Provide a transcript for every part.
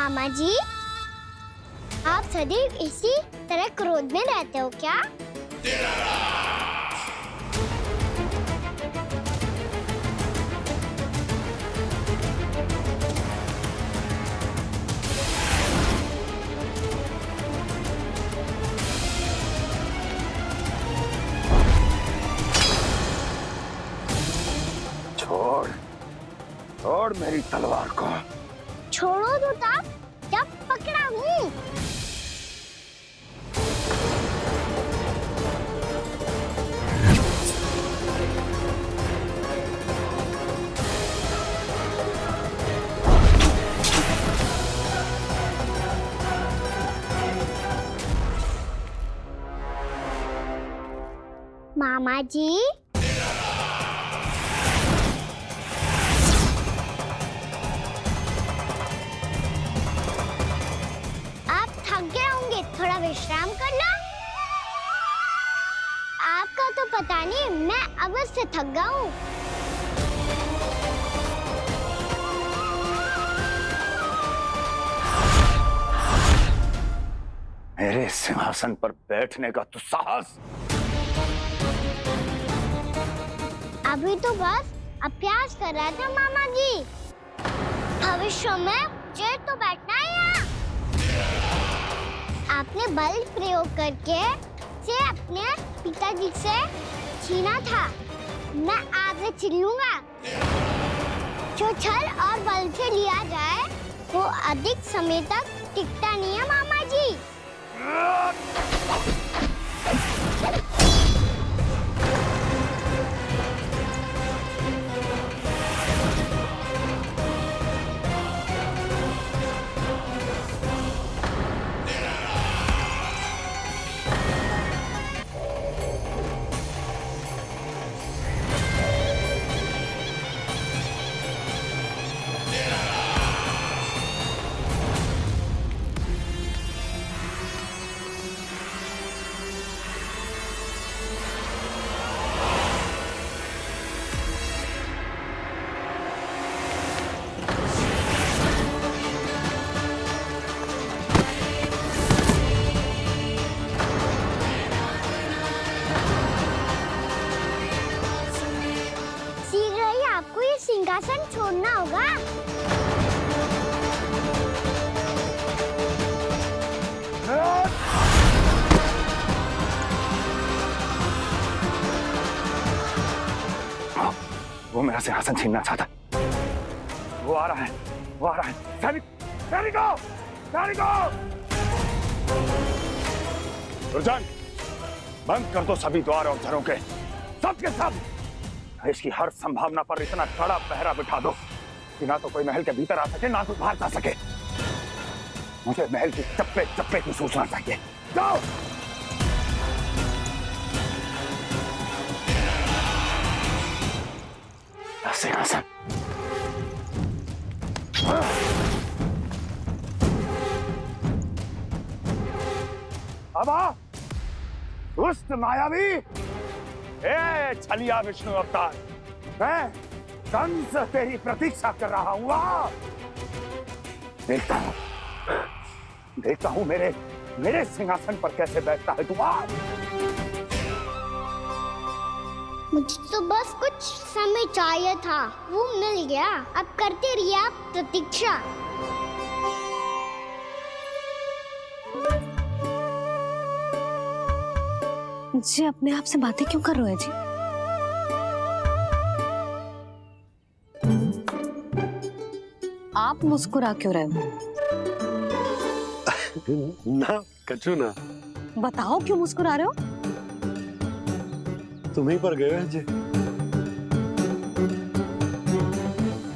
मामा जी, आप सदैव इसी तरह क्रोध में रहते हो क्या? छोड़, छोड़ मेरी तलवार को। छोड़ो तो तब जब पकड़ा हूँ। मामा जी, आप थक गए होंगे, थोड़ा विश्राम कर लो। आपका तो पता नहीं, मैं अवश्य थक गया हूँ। मेरे सिंहासन पर बैठने का तू साहस? अभी तो बस अभ्यास कर रहा था मामा जी। भविष्य में मुझे तो बैठना है यहाँ। आपने बल प्रयोग करके से अपने पिताजी से छीना था। मैं आपसे छीन लूंगा। जो छल और बल से लिया जाए वो अधिक समय तक टिकता नहीं है मामा जी। शीघ्र ही आपको ये सिंहासन छोड़ना होगा। वो मेरा सिंहासन छीनना चाहता। वो आ रहा है, वो आ रहा है। सैनिक, सैनिकों, सैनिकों! दुर्जन, बंद कर दो सभी द्वार और झरोखे, सबके सब। इसकी हर संभावना पर इतना कड़ा पहरा बिठा दो कि ना तो कोई महल के भीतर आ सके, ना कोई बाहर जा सके। मुझे महल की चप्पे चप्पे की सूचना चाहिए। जाओ। सिंहासन। अब आ, दुष्ट मायावी, ए छलिया विष्णु अवतार, मैं कंस तेरी प्रतीक्षा कर रहा हूँ। देखता हूँ मेरे सिंहासन पर कैसे बैठता है तू। मुझे तो बस कुछ समय चाहिए था, वो मिल गया। अब करते रहिए आप प्रतीक्षा। जी अपने आप से बातें क्यों कर रहे हैं जी? आप मुस्कुरा क्यों रहे हो? ना कचू ना। बताओ क्यों मुस्कुरा रहे हो? तुम ही पर गए हैं जी।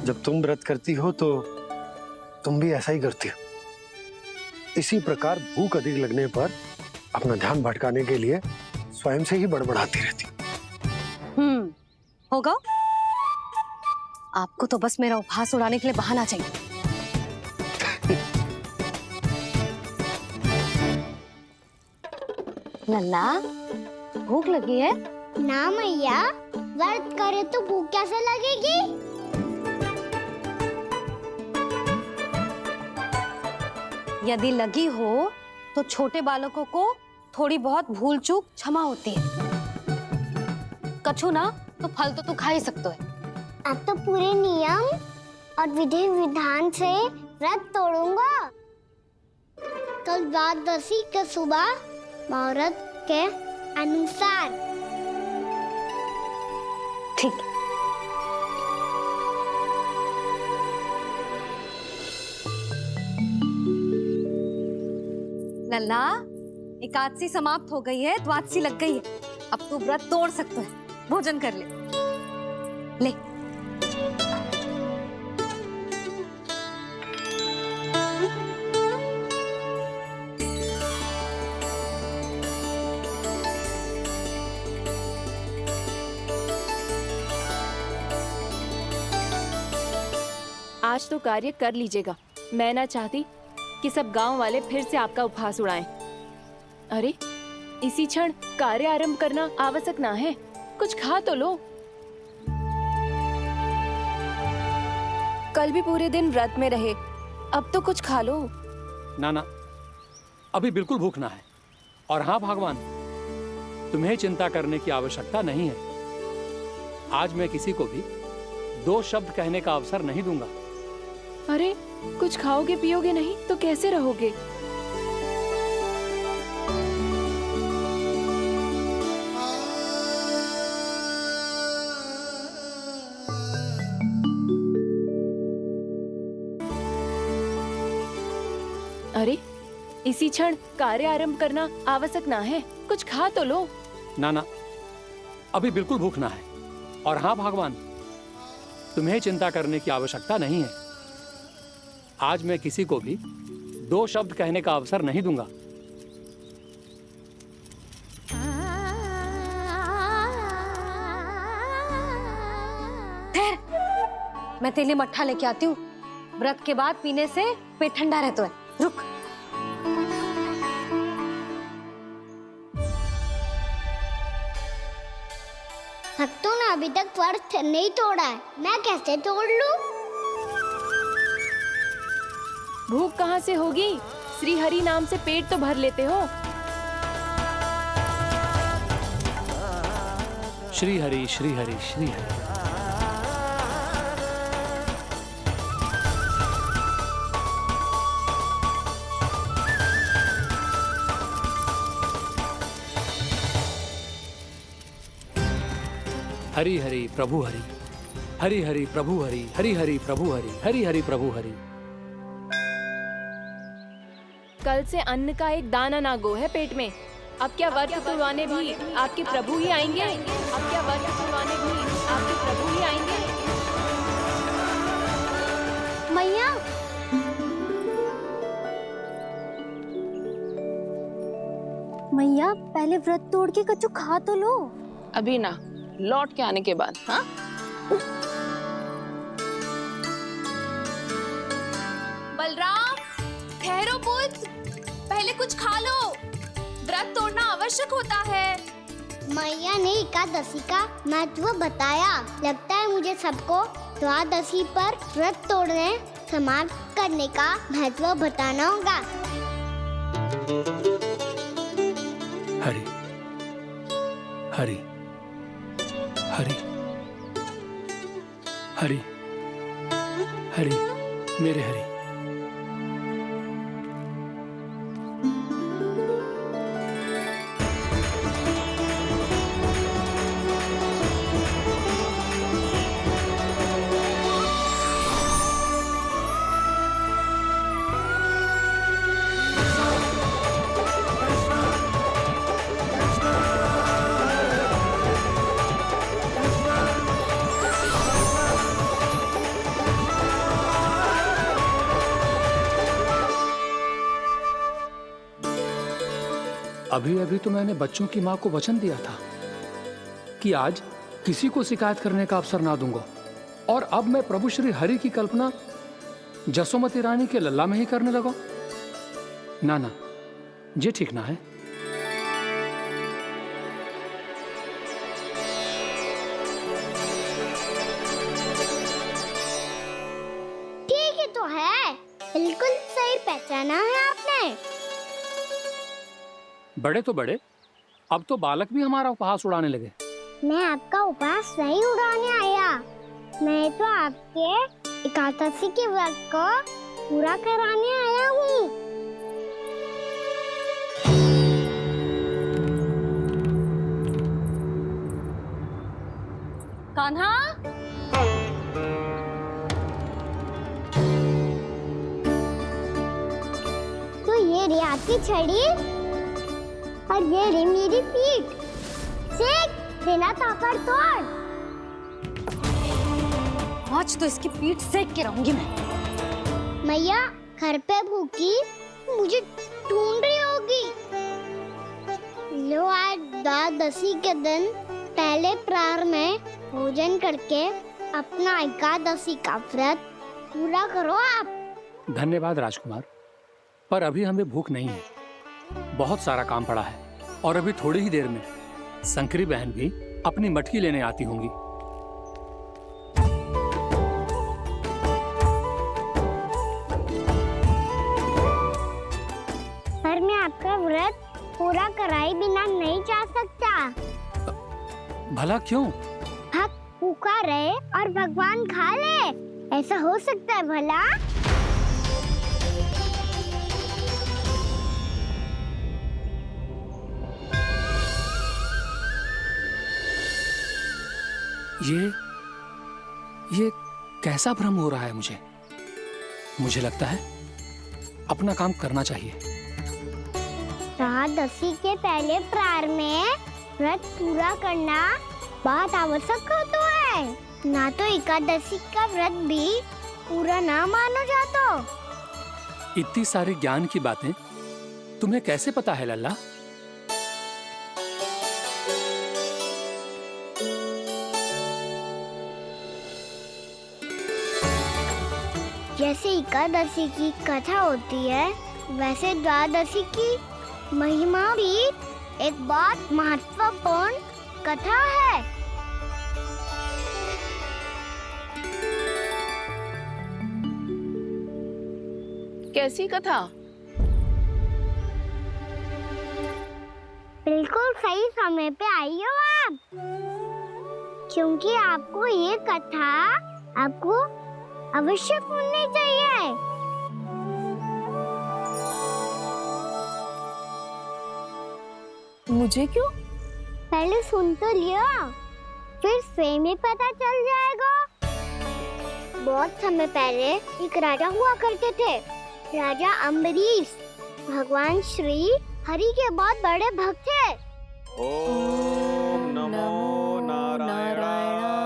जब तुम व्रत करती हो तो तुम भी ऐसा ही करती हो। इसी प्रकार भूख अधिक लगने पर अपना ध्यान भटकाने के लिए स्वयं से ही बड़बड़ाती रहती। होगा। आपको तो बस मेरा उपहास उड़ाने के लिए बहाना चाहिए। नन्ना, भूख लगी है? ना मैया, व्रत करे तो भूख कैसे लगेगी? यदि लगी हो तो छोटे बालकों को थोड़ी बहुत भूल चूक क्षमा होती है। कछु ना तो फल तो तू खा ही सकते है। अब तो पूरे नियम और विधि विधान से व्रत तोड़ूंगा। कल द्वादशी के सुबह मुहूर्त के अनुसार। ठीक। लल्ला, एकादशी समाप्त हो गई है, द्वादशी लग गई है। अब तू व्रत तोड़ सकता है। भोजन कर ले। ले। आज तो कार्य कर लीजिएगा। मैं ना चाहती कि सब गांव वाले फिर से आपका उपहास उड़ाएं। अरे, इसी क्षण कार्य आरंभ करना आवश्यक ना है। कुछ खा तो लो। कल भी पूरे दिन व्रत में रहे, अब तो कुछ खा लो। ना ना, अभी बिल्कुल भूख ना है। और हाँ भगवान, तुम्हें चिंता करने की आवश्यकता नहीं है। आज मैं किसी को भी 2 शब्द कहने का अवसर नहीं दूंगा। अरे, कुछ खाओगे पियोगे नहीं तो कैसे रहोगे? अरे, इसी क्षण कार्य आरंभ करना आवश्यक ना है। कुछ खा तो लो। ना ना, अभी बिल्कुल भूख ना है। और हाँ भगवान, तुम्हें चिंता करने की आवश्यकता नहीं है। आज मैं किसी को भी 2 शब्द कहने का अवसर नहीं दूंगा। ठहर, मैं तेरे लिए मट्ठा लेके आती हूँ। व्रत के बाद पीने से पेट ठंडा रहता है। रुक। भक्तों ने अभी तक व्रत नहीं तोड़ा है, मैं कैसे तोड़ लूं? भूख कहाँ से होगी? श्री हरि नाम से पेट तो भर लेते हो। श्री हरि श्री हरि श्री हरि। हरि हरि प्रभु हरि, हरि हरि प्रभु हरि, हरि हरि प्रभु हरि, हरि हरि प्रभु हरि। कल से अन्न का एक दाना ना गो है पेट में। अब क्या व्रत तुड़वाने भी आपके प्रभु ही आएंगे? अब क्या व्रत तुड़वाने भी आपके प्रभु ही आएंगे? मैया, मैया पहले व्रत तोड़ के कछु खा तो लो। अभी ना, लौट के आने के बाद। हाँ, बलराम, ठहरो पुत्र, पहले कुछ खा लो। व्रत तोड़ना आवश्यक होता है। मैया ने एकादशी का महत्व बताया। लगता है मुझे सबको द्वादशी पर व्रत तोड़ने समाप्त करने का महत्व बताना होगा। हरि हरि हरि हरि हरि, मेरे हरि। अभी अभी तो मैंने बच्चों की माँ को वचन दिया था कि आज किसी को शिकायत करने का अवसर ना दूंगा, और अब मैं प्रभु श्री हरि की कल्पना जसोमती रानी के लल्ला में ही करने लगा। ना ना, ये ठीक ना है। ठीक ही तो है, बिल्कुल सही नहीं पहचाना है आपने? बड़े तो बड़े, अब तो बालक भी हमारा उपहास उड़ाने लगे। मैं आपका उपहास नहीं उड़ाने आया, मैं तो आपके एकादशी के व्रत को पूरा कराने आया हूँ। कान्हा, तो ये रे आपकी छड़ी और ये रे मेरी पीठ। सेक देना तापर तोड़। आज तो इसकी पीठ सेक के रहूंगी मैं। मैया घर पे भूखी मुझे ढूंढ रही होगी। लो आज द्वादशी के दिन पहले प्रहर में भोजन करके अपना एकादशी का व्रत पूरा करो आप। धन्यवाद राजकुमार, पर अभी हमें भूख नहीं है। बहुत सारा काम पड़ा है और अभी थोड़ी ही देर में शंकरी बहन भी अपनी मटकी लेने आती होंगी। पर मैं आपका व्रत पूरा कराए बिना नहीं जा सकता। भला क्यों? भक्त भूखा रहे और भगवान खा ले, ऐसा हो सकता है भला? ये कैसा भ्रम हो रहा है मुझे लगता है अपना काम करना चाहिए। द्वादशी के पहले प्रहर में व्रत पूरा करना बहुत आवश्यक होता है, ना तो एकादशी का व्रत भी पूरा ना मानो जातो। इतनी सारी ज्ञान की बातें तुम्हें कैसे पता है लल्ला? जैसे एकादशी की कथा होती है, वैसे द्वादशी की महिमा भी एक बहुत महत्वपूर्ण कथा है। कैसी कथा? बिल्कुल सही समय पे आई हो आप, क्योंकि आपको ये कथा आपको अवश्य सुननी चाहिए। मुझे क्यों? पहले सुन तो लियो, फिर स्वयं ही पता चल जाएगा। बहुत समय पहले एक राजा हुआ करते थे, राजा अम्बरीश। भगवान श्री हरि के बहुत बड़े भक्त थे। ओम नमो नारायणाय।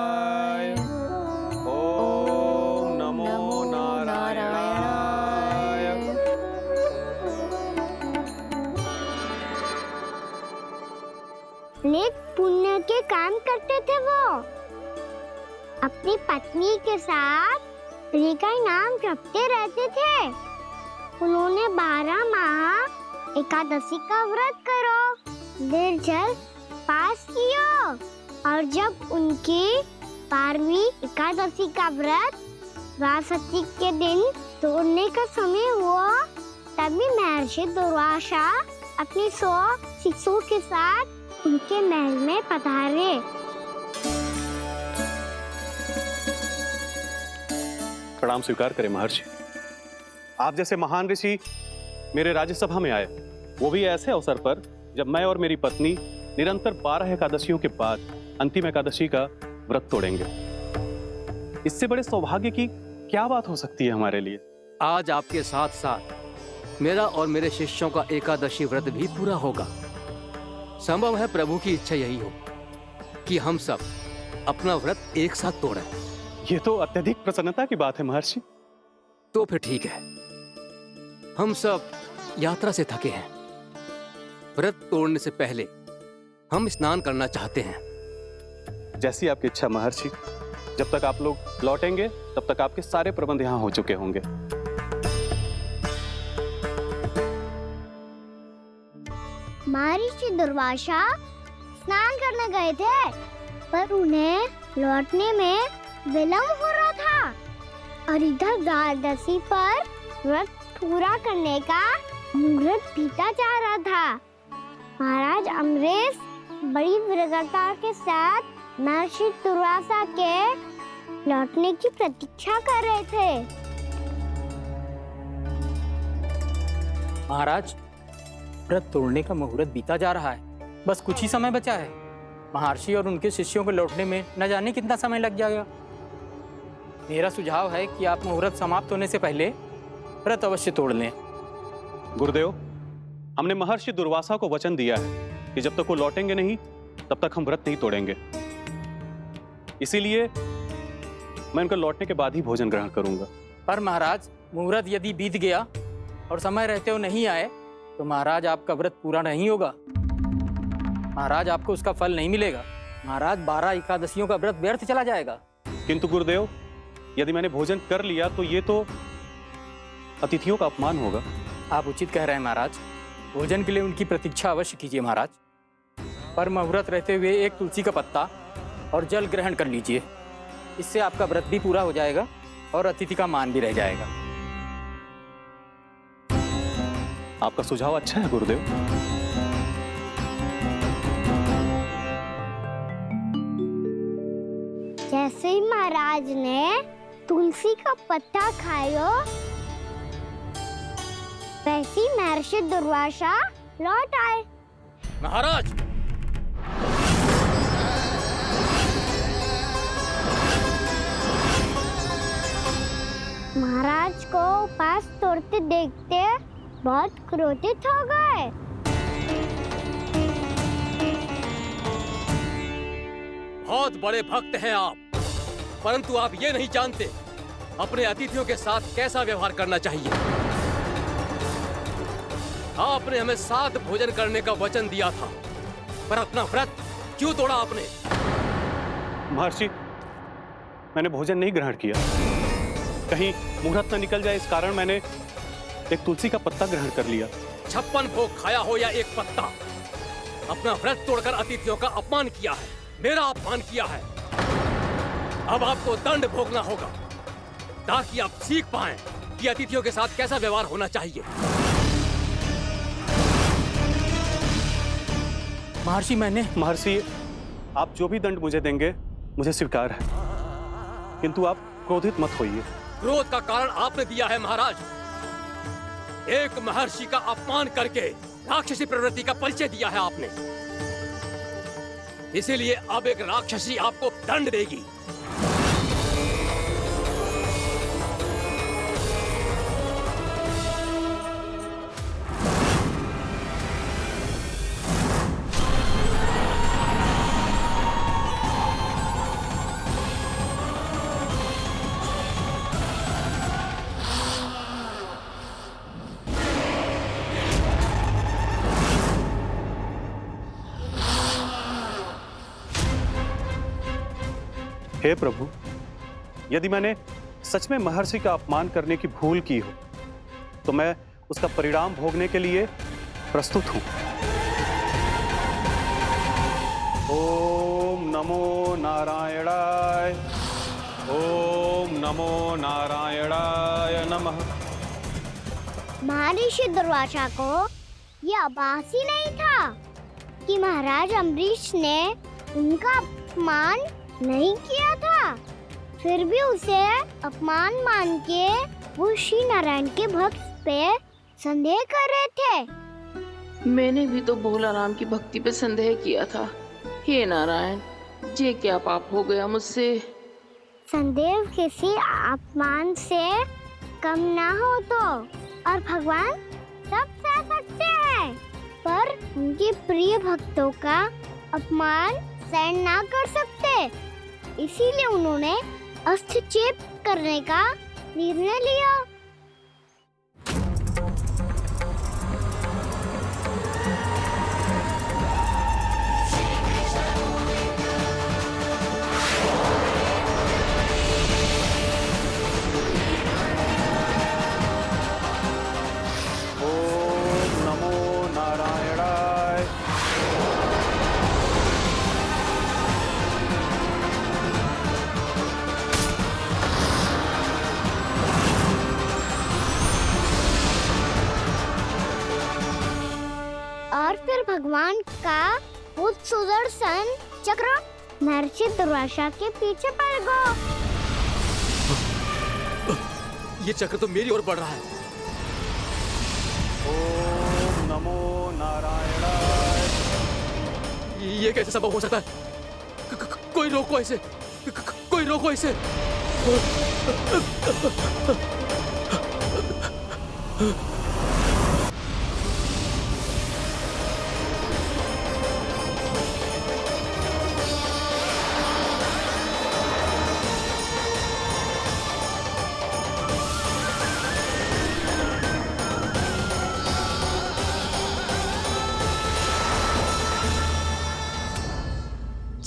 ओम नमो नारायणाय। नेक पुण्य के काम करते थे वो। अपनी पत्नी के साथ हरि का नाम जपते रहते थे। उन्होंने 12 माह एकादशी का व्रत करो निर्जल पास किया, और जब उनकी 12वीं एकादशी का व्रत द्वादशी के दिन तोड़ने का समय हुआ, तभी महर्षि दुर्वासा अपनी 100 शिष्यों के साथ उनके महल में पधारे। प्रणाम स्वीकार करें महर्षि। आप जैसे महान ऋषि मेरे राज्यसभा में आए, वो भी ऐसे अवसर पर जब मैं और मेरी पत्नी निरंतर 12 एकादशियों के बाद अंतिम एकादशी का व्रत तोड़ेंगे। इससे बड़े सौभाग्य की क्या बात हो सकती है हमारे लिए? आज आपके साथ साथ मेरा और मेरे शिष्यों का एकादशी व्रत भी पूरा होगा। संभव है प्रभु की इच्छा यही हो कि हम सब अपना व्रत एक साथ तोड़ें। ये तो अत्यधिक प्रसन्नता की बात है महर्षि। तो फिर ठीक है, हम सब यात्रा से थके हैं। व्रत तोड़ने से पहले हम स्नान करना चाहते हैं। जैसी आपकी इच्छा महर्षि। जब तक आप लोग लौटेंगे तब तक आपके सारे प्रबंध यहाँ हो चुके होंगे। महर्षि दुर्वासा स्नान करने गए थे, पर उन्हें लौटने में विलंब हो रहा था, और इधर द्वादशी पर व्रत पूरा करने का मुहूर्त बीता जा रहा था। महाराज अम्बरीश बड़ी विरगता के साथ महर्षि दुर्वासा के लौटने की प्रतीक्षा कर रहे थे। महाराज, व्रत तोड़ने का मुहूर्त बीता जा रहा है। बस कुछ ही समय बचा है। महर्षि और उनके शिष्यों को लौटने में न जाने कितना समय लग जाएगा। मेरा सुझाव है कि आप मुहूर्त समाप्त होने से पहले व्रत अवश्य तोड़ लें। गुरुदेव, हमने महर्षि दुर्वासा को वचन दिया है कि जब तक वो लौटेंगे नहीं तब तक हम व्रत नहीं तोड़ेंगे। इसीलिए मैं उनका लौटने के बाद ही भोजन ग्रहण करूंगा। पर महाराज, मुहूर्त यदि बीत गया और समय रहते हो नहीं आए तो महाराज आपका व्रत पूरा नहीं होगा। महाराज, आपको उसका फल नहीं मिलेगा। महाराज, 12 एकादशियों का व्रत व्यर्थ चला जाएगा। किंतु गुरुदेव, यदि मैंने भोजन कर लिया तो ये तो अतिथियों का अपमान होगा। आप उचित कह रहे हैं महाराज। भोजन के लिए उनकी प्रतीक्षा अवश्य कीजिए महाराज। पर मुहूर्त रहते हुए एक तुलसी का पत्ता और जल ग्रहण कर लीजिए। इससे आपका व्रत भी पूरा हो जाएगा और अतिथि का मान भी रह जाएगा। आपका सुझाव अच्छा है गुरुदेव। जैसे ही महाराज ने तुलसी का पत्ता खाया, वैसे ही महर्षि दुर्वासा लौट आए। महाराज, महाराज को उपास तोड़ते देखते बहुत क्रोधित हो गए। बहुत बड़े भक्त हैं आप, परंतु आप ये नहीं जानते अपने अतिथियों के साथ कैसा व्यवहार करना चाहिए। आपने हमें साथ भोजन करने का वचन दिया था, पर अपना व्रत क्यों तोड़ा आपने? महर्षि, मैंने भोजन नहीं ग्रहण किया। कहीं मुहूर्त न निकल जाए इस कारण मैंने एक तुलसी का पत्ता ग्रहण कर लिया। 56 भोग खाया हो या एक पत्ता, अपना व्रत तोड़कर अतिथियों का अपमान किया है, मेरा अपमान किया है। अब आपको दंड भोगना होगा ताकि आप सीख पाएं कि अतिथियों के साथ कैसा व्यवहार होना चाहिए। महर्षि, आप जो भी दंड मुझे देंगे मुझे स्वीकार है, किंतु आप क्रोधित मत होइए। क्रोध का कारण आपने दिया है महाराज। एक महर्षि का अपमान करके राक्षसी प्रवृत्ति का परिचय दिया है आपने। इसीलिए अब एक राक्षसी आपको दंड देगी। हे प्रभु, यदि मैंने सच में महर्षि का अपमान करने की भूल की हो तो मैं उसका परिणाम भोगने के लिए प्रस्तुत हूं। ओम नमो नारायणाय, ओम नमो नारायणाय नमः। महर्षि दुर्वासा को यह आभास ही नहीं था कि महाराज अम्बरीश ने उनका अपमान नहीं किया था। फिर भी उसे अपमान मान के वो श्री नारायण के भक्त पे संदेह कर रहे थे। मैंने भी तो भोला राम की भक्ति पे संदेह किया था। हे नारायण, ये क्या पाप हो गया मुझसे? संदेह किसी अपमान से कम ना हो तो, और भगवान सब सह सकते हैं, पर उनके प्रिय भक्तों का अपमान सहन ना कर सकते। इसीलिए उन्होंने हस्तक्षेप करने का निर्णय लिया। ओम नमो नारायणाय। फिर भगवान का वो सुदर्शन चक्र महर्षि दुर्वासा के पीछे पड़ गया। ये चक्र तो मेरी ओर बढ़ रहा है। ओम नमो नारायणाय। ये कैसे संभव हो सकता है? कोई रोको इसे, कोई रोको इसे।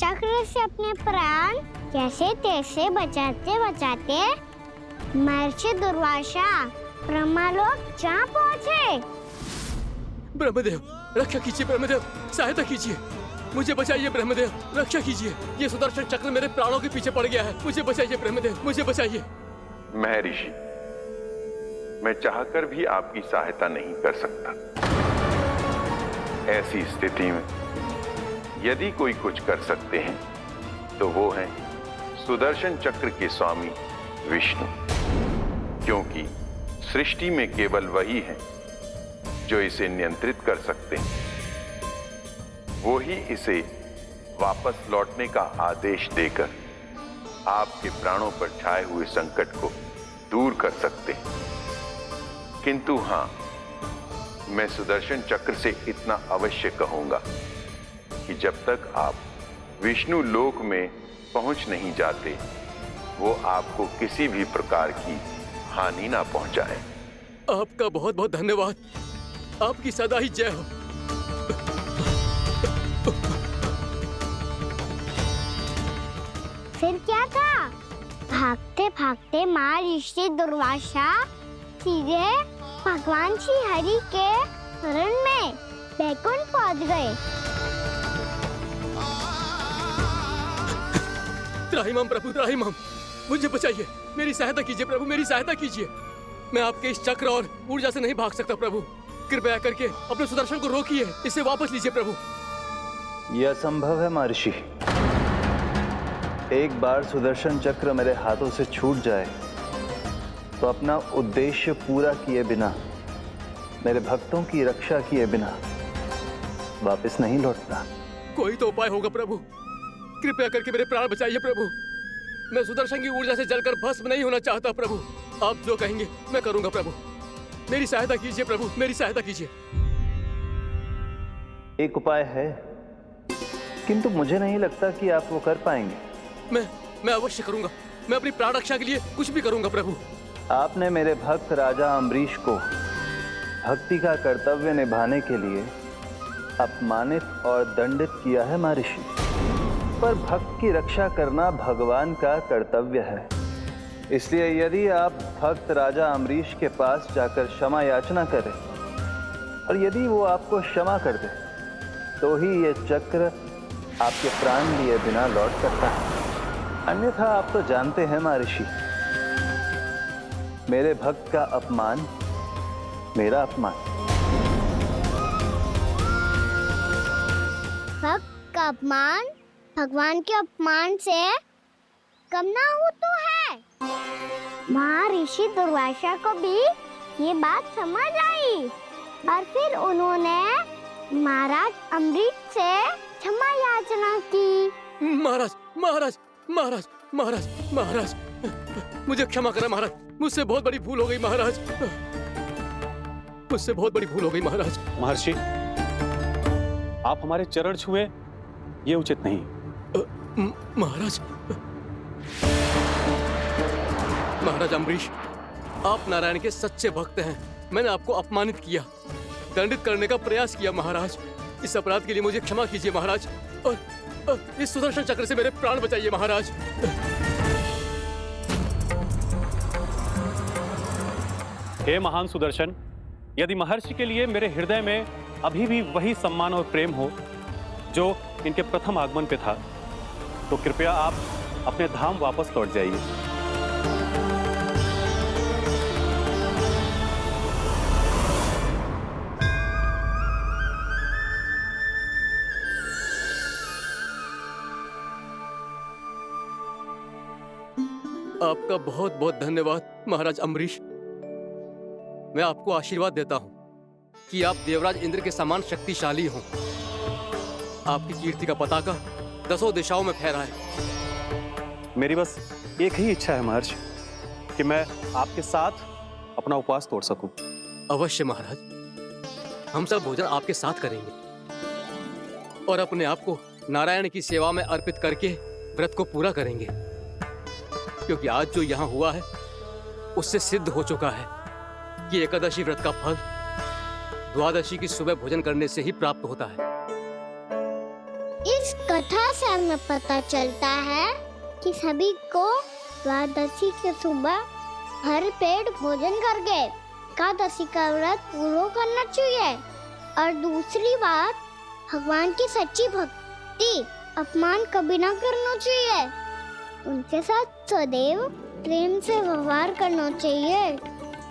चक्र से अपने प्राण कैसे तैसे बचाते बचाते महर्षि दुर्वासा ब्रह्मलोक जा पहुंचे। ब्रह्मदेव रक्षा कीजिए, ब्रह्मदेव सहायता कीजिए, मुझे बचाइए ब्रह्मदेव, रक्षा कीजिए। ये सुदर्शन चक्र मेरे प्राणों के पीछे पड़ गया है, मुझे बचाइए ब्रह्मदेव, मुझे बचाइए। महर्षि, मैं चाहकर भी आपकी सहायता नहीं कर सकता। ऐसी स्थिति में यदि कोई कुछ कर सकते हैं तो वो हैं सुदर्शन चक्र के स्वामी विष्णु, क्योंकि सृष्टि में केवल वही है जो इसे नियंत्रित कर सकते हैं। वो ही इसे वापस लौटने का आदेश देकर आपके प्राणों पर छाए हुए संकट को दूर कर सकते हैं। किंतु हां, मैं सुदर्शन चक्र से इतना अवश्य कहूंगा कि जब तक आप विष्णु लोक में पहुंच नहीं जाते, वो आपको किसी भी प्रकार की हानि ना पहुंचाए। आपका बहुत बहुत धन्यवाद, आपकी सदा ही जय हो। फिर क्या था? भागते भागते महर्षि दुर्वासा सीधे भगवान श्री हरि के शरण में बैकुंठ पहुंच गए। त्राहिमाम प्रभु, त्राहिमाम, मुझे बचाइए, मेरी सहायता कीजिए प्रभु, मेरी सहायता कीजिए। मैं आपके इस चक्र और ऊर्जा से नहीं भाग सकता प्रभु, कृपया करके अपने सुदर्शन को रोकिए, इसे वापस लीजिए प्रभु। यह असंभव है महर्षि। एक बार सुदर्शन चक्र मेरे हाथों से छूट जाए तो अपना उद्देश्य पूरा किए बिना, मेरे भक्तों की रक्षा किए बिना वापस नहीं लौटता। कोई तो उपाय होगा प्रभु, कृपया करके मेरे प्राण बचाइए प्रभु। मैं सुदर्शन की ऊर्जा से जलकर भस्म नहीं होना चाहता प्रभु। आप जो कहेंगे मैं करूंगा प्रभु, मेरी सहायता कीजिए प्रभु, मेरी सहायता कीजिए। एक उपाय है, किंतु मुझे नहीं लगता कि आप वो कर पाएंगे। मैं अवश्य करूंगा, मैं अपनी प्राण रक्षा के लिए कुछ भी करूंगा प्रभु। आपने मेरे भक्त राजा अम्बरीश को भक्ति का कर्तव्य निभाने के लिए अपमानित और दंडित किया है महर्षि, पर भक्त की रक्षा करना भगवान का कर्तव्य है। इसलिए यदि आप भक्त राजा अम्बरीश के पास जाकर क्षमा याचना करें और यदि वो आपको क्षमा कर दे तो ही ये चक्र आपके प्राण लिए बिना लौट सकता है। अन्यथा आप तो जानते हैं महर्षि, मेरे भक्त का अपमान मेरा अपमान। भक्त का अपमान भगवान के अपमान से कम ना हो तो है। महर्षि दुर्वासा को भी ये बात समझ आई और फिर उन्होंने महाराज अम्बरीश से क्षमा याचना की। महाराज महाराज महाराज महाराज महाराज, मुझे क्षमा करें महाराज, मुझसे बहुत बड़ी भूल हो गई महाराज, मुझसे बहुत बड़ी भूल हो गई महाराज। महर्षि, आप हमारे चरण छुए ये उचित नहीं। महाराज महाराज अम्बरीश, आप नारायण के सच्चे भक्त हैं। मैंने आपको अपमानित किया, दंडित करने का प्रयास किया महाराज। इस अपराध के लिए मुझे क्षमा कीजिए महाराज, और इस सुदर्शन चक्र से मेरे प्राण बचाइए महाराज। हे महान सुदर्शन, यदि महर्षि के लिए मेरे हृदय में अभी भी वही सम्मान और प्रेम हो जो इनके प्रथम आगमन पे था, तो कृपया आप अपने धाम वापस लौट जाइए। आपका बहुत बहुत धन्यवाद महाराज अम्बरीश। मैं आपको आशीर्वाद देता हूँ कि आप देवराज इंद्र के समान शक्तिशाली हों। आपकी कीर्ति का पताका 10 दिशाओं में फहराए। मेरी बस एक ही इच्छा है महर्षि कि मैं आपके साथ अपना उपवास तोड़ सकूं। अवश्य महाराज, हम सब भोजन आपके साथ करेंगे और अपने आप को नारायण की सेवा में अर्पित करके व्रत को पूरा करेंगे, क्योंकि आज जो यहाँ हुआ है उससे सिद्ध हो चुका है कि एकादशी व्रत का फल द्वादशी की सुबह भोजन करने से ही प्राप्त होता है। इस कथा से हमें पता चलता है कि सभी को द्वादशी के सुबह भर पेट भोजन करके एकादशी का व्रत पूरा करना चाहिए। और दूसरी बात, भगवान की सच्ची भक्ति अपमान कभी ना करना चाहिए। उनके साथ सदैव प्रेम से व्यवहार करना चाहिए।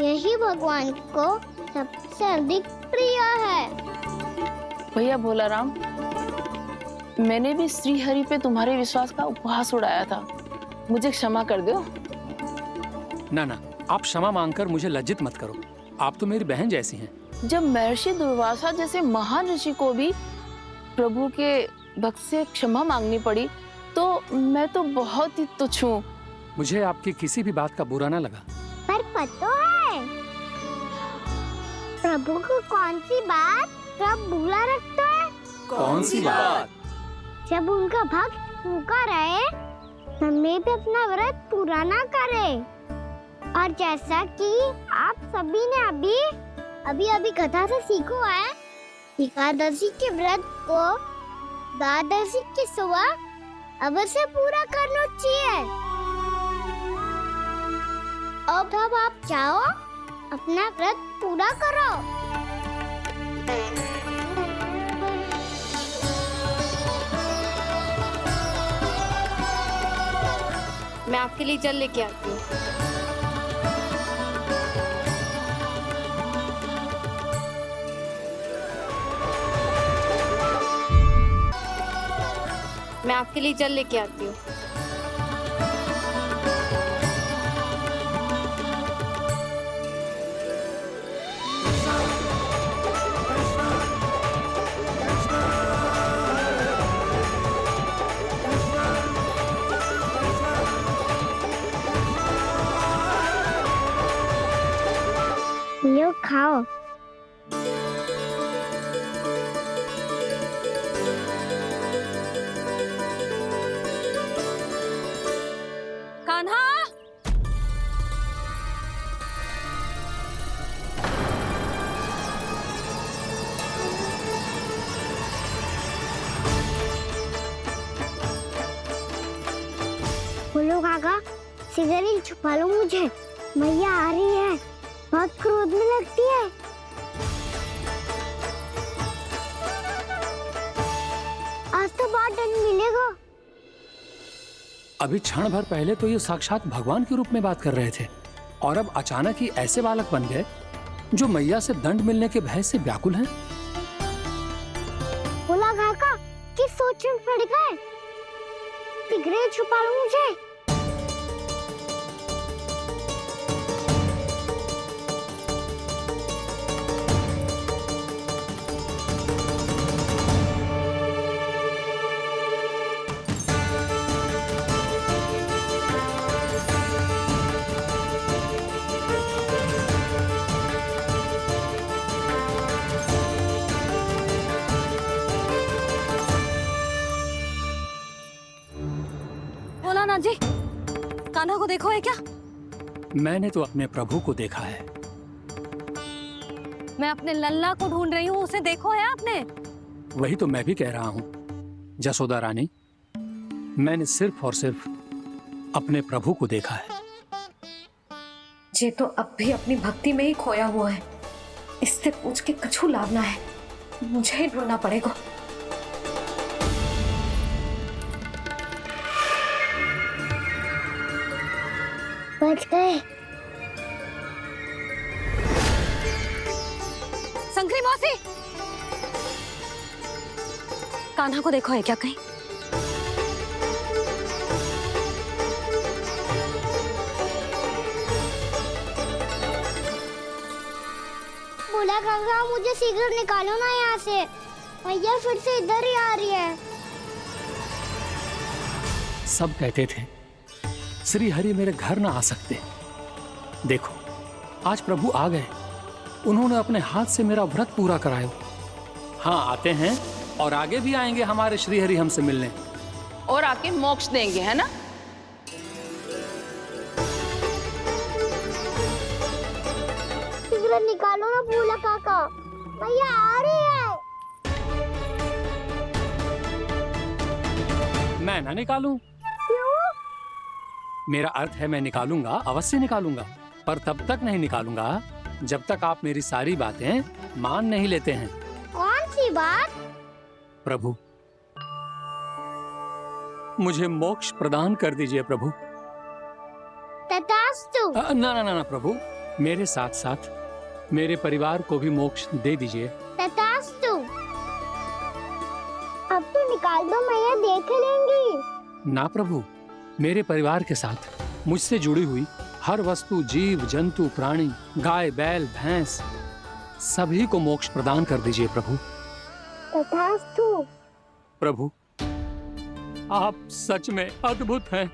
यही भगवान को सबसे अधिक प्रिय है। भैया भोलाराम, मैंने भी श्री हरि पे तुम्हारे विश्वास का उपहास उड़ाया था, मुझे क्षमा कर दो। ना ना, आप क्षमा मांगकर मुझे लज्जित मत करो। आप तो मेरी बहन जैसी हैं। जब महर्षि दुर्वासा जैसे महान ऋषि को भी प्रभु के भक्त से क्षमा मांगनी पड़ी, तो मैं तो बहुत ही तुच्छ हूँ। मुझे आपकी किसी भी बात का बुरा ना लगा। पर पता है प्रभु को कौन सी बात कब बुरा रखता है? कौन सी बात? जब उनका भक्त भूखा रहे, हमें भी अपना व्रत पूरा ना करे। और जैसा कि आप सभी ने अभी कथा से सीखो है, एकादशी के व्रत को द्वादशी की सुबह अवश्य पूरा करना चाहिए। अब आप जाओ, अपना व्रत पूरा करो। मैं आपके लिए जल लेके आती हूँ। मैं आपके लिए जल लेके आती हूँ। ये खाओ। कान्हा, बोलो काका, सिगरेट छुपा लो मुझे, मैया आ रही है, बहुत क्रोध में लगती है। आज तो बहुत दंड मिलेगा। अभी क्षण भर पहले तो ये साक्षात भगवान के रूप में बात कर रहे थे, और अब अचानक ही ऐसे बालक बन गए जो मैया से दंड मिलने के भय से व्याकुल हैं। बोला काका, किस सोच में पड़ गए? सिगरेट छुपा लो मुझे। भोलानाथ जी, कान्हा को देखो है क्या? मैंने तो अपने प्रभु को देखा है। मैं अपने लल्ला को ढूंढ रही हूँ, उसे देखो है आपने? वही तो मैं भी कह रहा हूँ जसोदा रानी, मैंने सिर्फ और सिर्फ अपने प्रभु को देखा है। ये तो अब भी अपनी भक्ति में ही खोया हुआ है। इससे पूछ के कछु लाभ ना है, मुझे ही ढूंढना पड़ेगा। बच गए। संकरी मौसी, कान्हा को देखो है क्या कहीं? बोला काका मुझे शीघ्र निकालो ना यहाँ से। मैया फिर से इधर ही आ रही है। सब कहते थे श्री हरि मेरे घर ना आ सकते। देखो आज प्रभु आ गए, उन्होंने अपने हाथ से मेरा व्रत पूरा कराया। हाँ आते हैं और आगे भी आएंगे हमारे श्री हरि हमसे मिलने और आके मोक्ष देंगे, है ना? शीघ्र निकालो ना भोला काका, मैया आ रही है। मैं ना निकालूं? क्यों? मेरा अर्थ है मैं निकालूंगा, अवश्य निकालूंगा, पर तब तक नहीं निकालूंगा जब तक आप मेरी सारी बातें मान नहीं लेते हैं। कौन सी बात? प्रभु मुझे मोक्ष प्रदान कर दीजिए प्रभु। तथास्तु। ना ना ना ना प्रभु, मेरे साथ साथ मेरे परिवार को भी मोक्ष दे दीजिए। तथास्तु। अब तो निकाल दो, मैया देख लेंगी। ना प्रभु, मेरे परिवार के साथ मुझसे जुड़ी हुई हर वस्तु, जीव जंतु, प्राणी, गाय बैल भैंस, सभी को मोक्ष प्रदान कर दीजिए प्रभु। तथास्तु। प्रभु आप सच में अद्भुत हैं।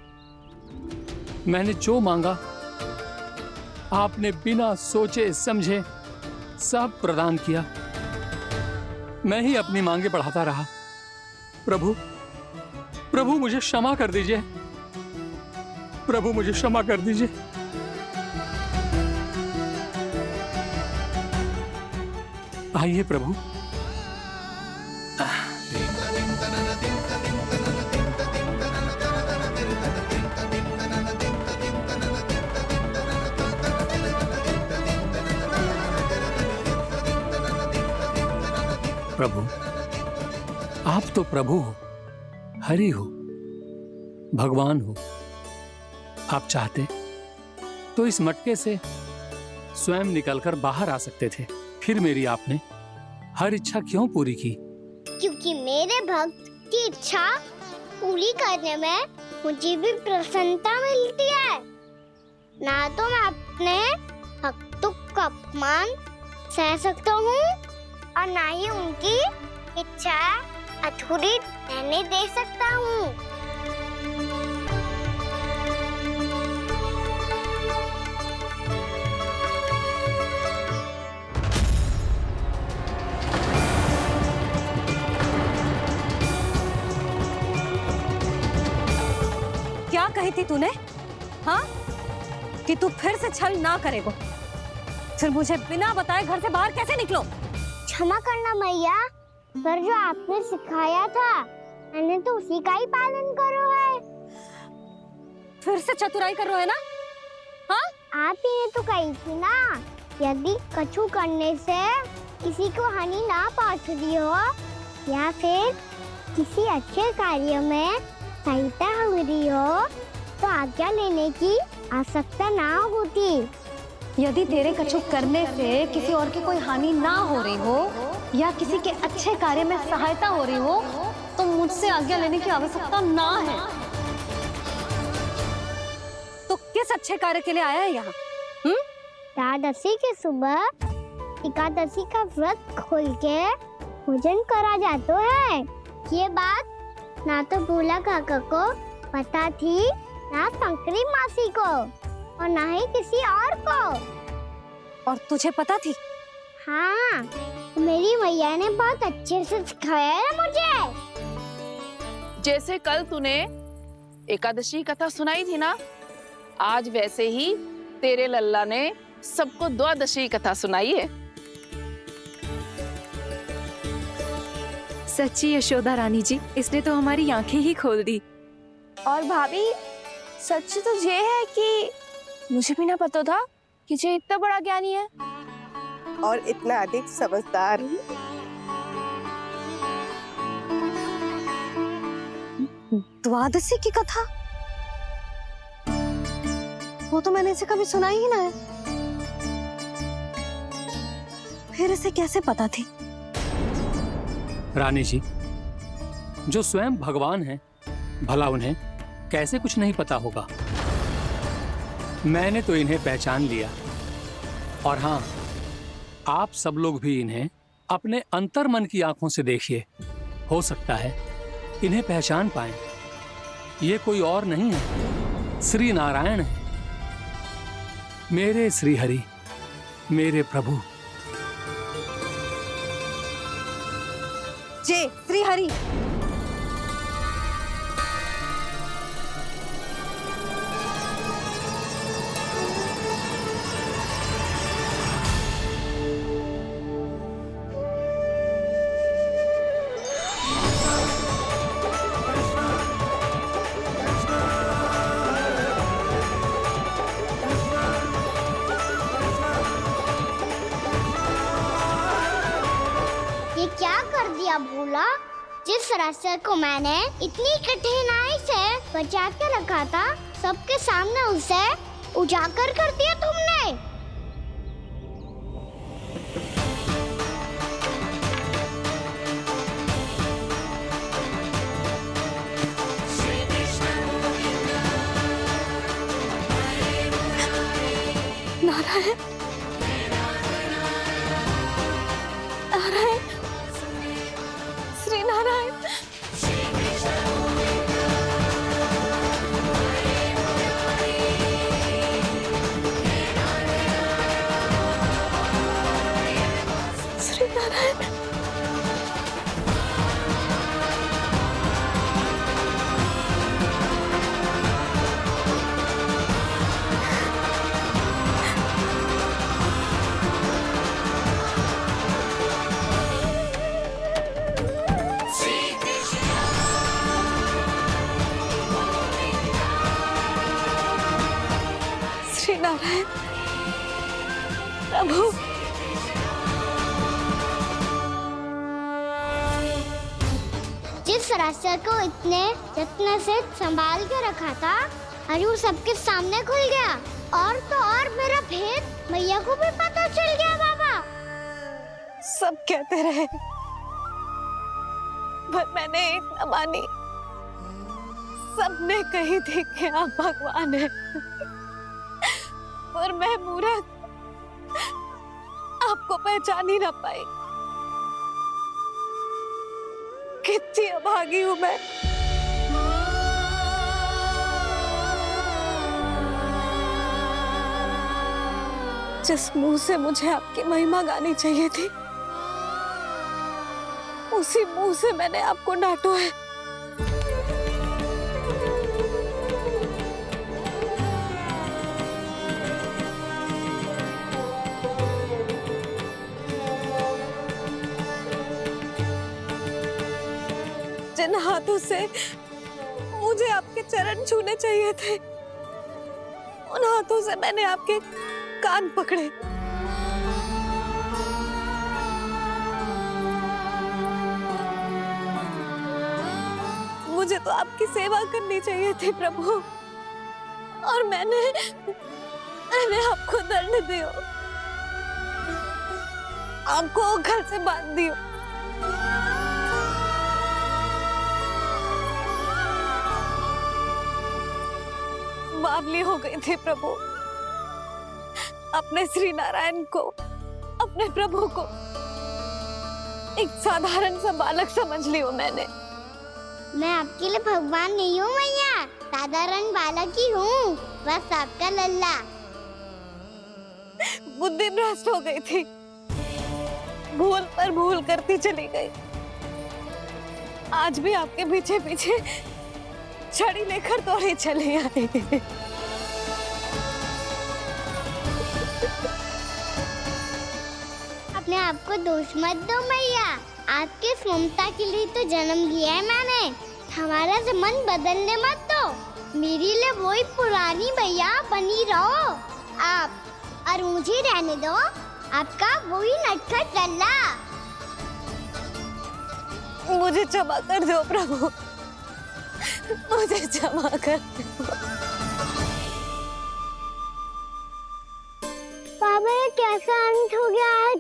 मैंने जो मांगा आपने बिना सोचे समझे सब प्रदान किया। मैं ही अपनी मांगे बढ़ाता रहा। प्रभु प्रभु मुझे क्षमा कर दीजिए, प्रभु मुझे क्षमा कर दीजिए। आइए प्रभु। प्रभु आप तो प्रभु हो, हरि हो, भगवान हो। आप चाहते तो इस मटके से स्वयं निकलकर बाहर आ सकते थे, फिर मेरी आपने हर इच्छा क्यों पूरी की? क्योंकि मेरे भक्त की इच्छा पूरी करने में मुझे भी प्रसन्नता मिलती है। ना तो मैं अपने भक्तों का अपमान सह सकता हूँ और ना ही उनकी इच्छा अधूरी रहने दे सकता हूँ। क्या कही थी तूने? हाँ, कि तू फिर से छल ना करेगा। फिर मुझे बिना बताए घर से बाहर कैसे निकलो? क्षमा करना मैया, पर जो आपने सिखाया था मैंने तो उसी का ही पालन करो है। फिर से चतुराई कर रहे हो है ना? हाँ? आप ही ने तो कही थी ना, यदि कछु करने से किसी को हानि ना पहुंच रही हो या फिर किसी अच्छे कार्य में सहायता हो रही हो तो आज्ञा लेने की आवश्यकता ना होती। यदि तेरे कछु करने से किसी और की कोई हानि ना हो रही हो या किसी के अच्छे कार्य में सहायता हो रही हो तो मुझसे आज्ञा लेने की आवश्यकता ना है। तो किस अच्छे कार्य के लिए आया है यहाँ? द्वादशी के सुबह एकादशी का व्रत खोल के भोजन करा जाता है। ये बात ना तो भोला काका को पता थी, ना शंकरी मासी को और ना ही किसी और को। और तुझे पता थी? हाँ, मेरी मैया ने बहुत अच्छे से सिखाया है मुझे। जैसे कल तूने एकादशी कथा सुनाई थी ना, आज वैसे ही तेरे लल्ला ने सबको द्वादशी कथा सुनाई है। सच्ची यशोदा रानी जी, इसने तो हमारी आंखें ही खोल दी। और भाभी सच तो ये है कि मुझे भी ना पता था कि ये इतना बड़ा ज्ञानी है और इतना अधिक समझदार। द्वादशी की कथा? वो तो मैंने इसे कभी सुना ही ना है। फिर इसे कैसे पता थी? रानी जी, जो स्वयं भगवान हैं, भला उन्हें कैसे कुछ नहीं पता होगा? मैंने तो इन्हें पहचान लिया। और हाँ, आप सब लोग भी इन्हें अपने अंतर मन की आंखों से देखिए। हो सकता है इन्हें पहचान पाएं। ये कोई और नहीं है, श्री नारायण है, मेरे श्री हरि, मेरे प्रभु। जय श्री हरि। ये क्या कर दिया भोला? जिस रास्ते को मैंने इतनी कठिनाई से बचा के रखा था, सबके सामने उसे उजागर कर दिया तुमने। नारायण, नारायण, श्री नारायण। श्री नारायण। श्री नारायण प्रभु। जिस रास्ते को इतने यत्न से संभाल के रखा था, आज वो सबके सामने खुल गया। और तो और मेरा भेद मैया को भी पता चल गया बाबा। सब कहते रहे पर मैंने एक न मानी। सबने कही थी कि आप भगवान हैं, पर मैं मूर्ख आपको पहचान ही ना पाई। कितनी अभागी हूं मैं। जिस मुंह से मुझे आपकी महिमा गानी चाहिए थी, उसी मुंह से मैंने आपको डांटो है। जिन हाथों से मुझे आपके चरण छूने चाहिए थे, उन हाथों से मैंने आपके कान पकड़े। मुझे तो आपकी सेवा करनी चाहिए थी प्रभु, और मैंने आपको दंड दियो, आपको घर से बांध दियो। बावली हो गई थी प्रभु। अपने श्री नारायण को, अपने प्रभु को एक साधारण सा बालक समझ लियो मैंने। मैं आपके लिए भगवान नहीं हूँ मैया, साधारण बालक ही हूँ, बस आपका लल्ला। बुद्धि भ्रष्ट हो गई थी, भूल पर भूल करती चली गई। आज भी आपके पीछे पीछे छड़ी लेकर दौड़े चले आए। अपने आप को दोष मत दो मैया, आपके ममता के लिए तो जन्म लिया है मैंने। हमारा से मन बदलने मत दो। मेरे लिए वही पुरानी मैया बनी रहो आप, और मुझे रहने दो आपका वही नटखट लल्ला। मुझे क्षमा कर दो प्रभु, मुझे क्षमा कर दो। बाबा ये कैसा अंत हो गया आज?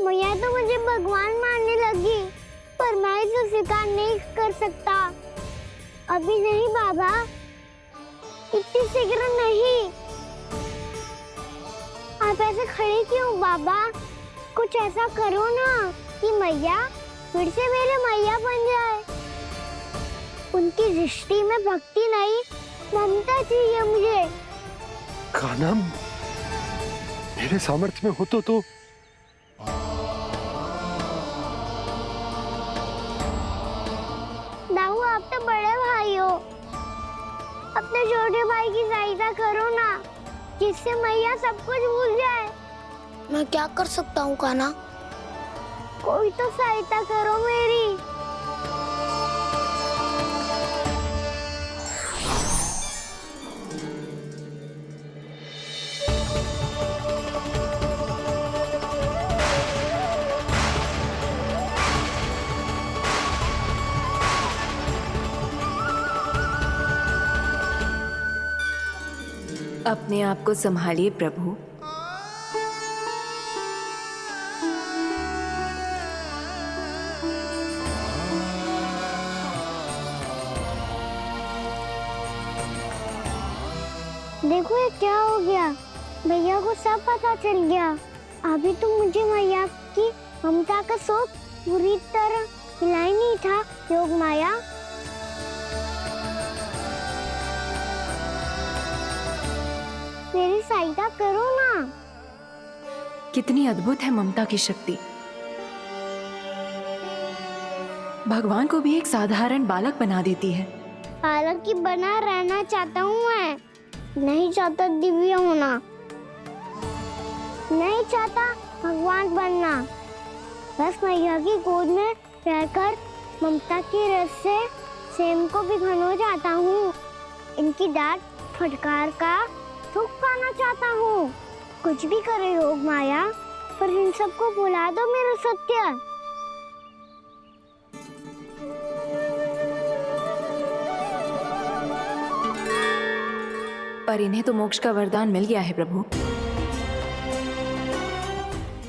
मैया तो मुझे भगवान मानने लगी, पर मैं इसे स्वीकार नहीं कर सकता। अभी नहीं बाबा, इतनी शीघ्र नहीं। आप ऐसे खड़े क्यों बाबा? कुछ ऐसा करो ना कि मैया फिर से मेरे मैया बन जाए। उनकी दृष्टि में भक्ति नहीं, ममता चाहिए मुझे। कान्हा, मेरे सामर्थ्य में हो तो दाऊ, आप तो बड़े भाई हो, अपने छोटे भाई की सहायता करो ना, जिससे मैया सब कुछ भूल जाए। मैं क्या कर सकता हूँ कान्हा? कोई तो सहायता करो मेरी। अपने आप को संभालिए प्रभु। देखो ये क्या हो गया, भैया को सब पता चल गया। अभी तो मुझे मैया की ममता का शौक पूरी तरह मिला ही नहीं था। योग माया, मेरी सहायता करो ना। कितनी अद्भुत है ममता की शक्ति। भगवान को भी एक साधारण बालक बना देती है। बालक की बना रहना चाहता हूँ मैं, नहीं चाहता दिव्य होना, नहीं चाहता भगवान बनना। बस मैया की गोद में रहकर ममता की रस से सेम को भी घनो चाहता हूँ। इनकी डांट फटकार का सुख पाना चाहता हूँ। कुछ भी करे योग माया, पर इन सबको भुला दो मेरा सत्य। पर इन्हें तो मोक्ष का वरदान मिल गया है प्रभु,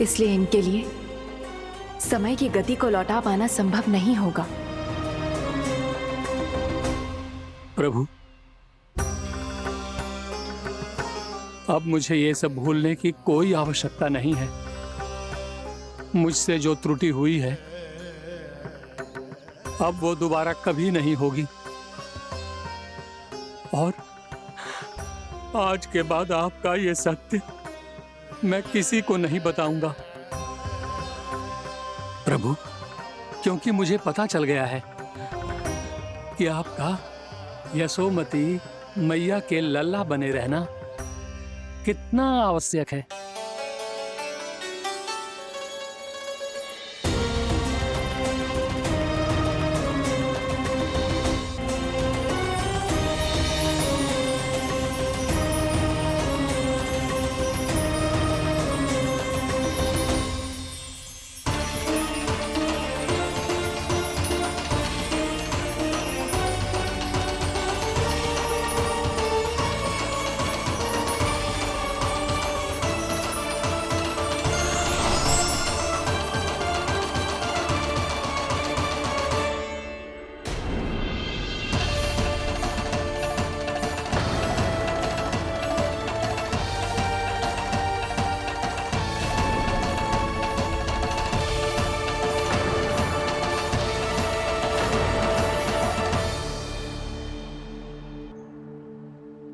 इसलिए इनके लिए समय की गति को लौटा पाना संभव नहीं होगा। प्रभु, अब मुझे ये सब भूलने की कोई आवश्यकता नहीं है। मुझसे जो त्रुटि हुई है अब वो दोबारा कभी नहीं होगी, और आज के बाद आपका ये सत्य मैं किसी को नहीं बताऊंगा प्रभु, क्योंकि मुझे पता चल गया है कि आपका यशोमती मैया के लल्ला बने रहना कितना आवश्यक है।